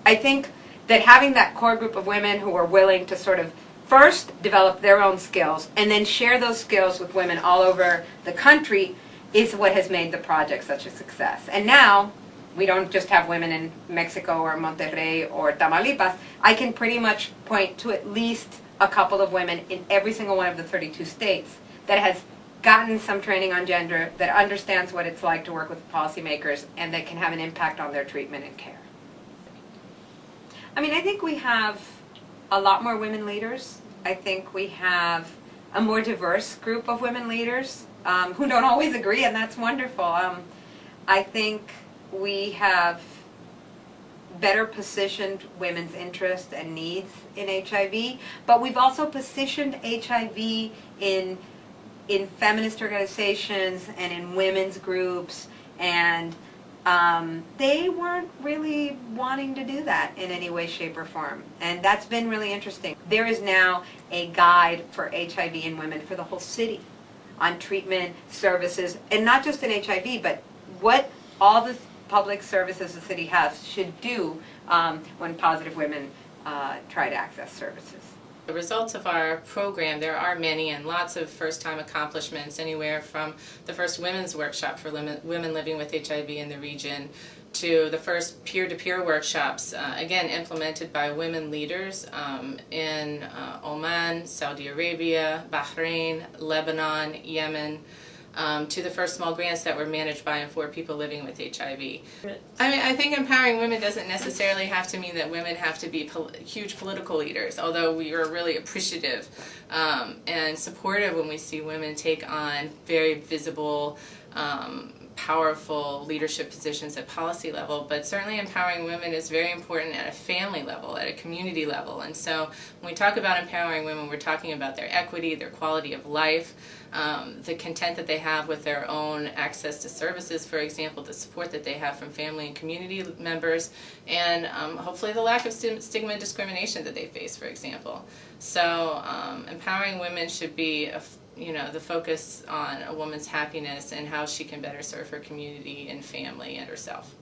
I think that having that core group of women who are willing to sort of first develop their own skills and then share those skills with women all over the country is what has made the project such a success. And now, we don't just have women in Mexico or Monterrey or Tamaulipas. I can pretty much point to at least a couple of women in every single one of the 32 states that has gotten some training on gender, that understands what it's like to work with policymakers, and that can have an impact on their treatment and care. I mean, I think we have a lot more women leaders. I think we have a more diverse group of women leaders who don't always agree, and that's wonderful. I think we have better positioned women's interests and needs in HIV, but we've also positioned HIV in feminist organizations and in women's groups, and they weren't really wanting to do that in any way, shape, or form. And that's been really interesting. There is now a guide for HIV in women for the whole city on treatment, services, and not just in HIV, but what all the public services the city has should do when positive women try to access services. The results of our program, there are many and lots of first-time accomplishments, anywhere from the first women's workshop for women living with HIV in the region to the first peer-to-peer workshops, again implemented by women leaders in Oman, Saudi Arabia, Bahrain, Lebanon, Yemen, to the first small grants that were managed by and for people living with HIV. I mean, I think empowering women doesn't necessarily have to mean that women have to be huge political leaders, although we are really appreciative and supportive when we see women take on very visible, powerful leadership positions at policy level. But certainly empowering women is very important at a family level, at a community level. And so when we talk about empowering women, we're talking about their equity, their quality of life, the content that they have with their own access to services, for example, the support that they have from family and community members, and hopefully the lack of stigma and discrimination that they face, for example. So empowering women should be the focus on a woman's happiness and how she can better serve her community and family and herself.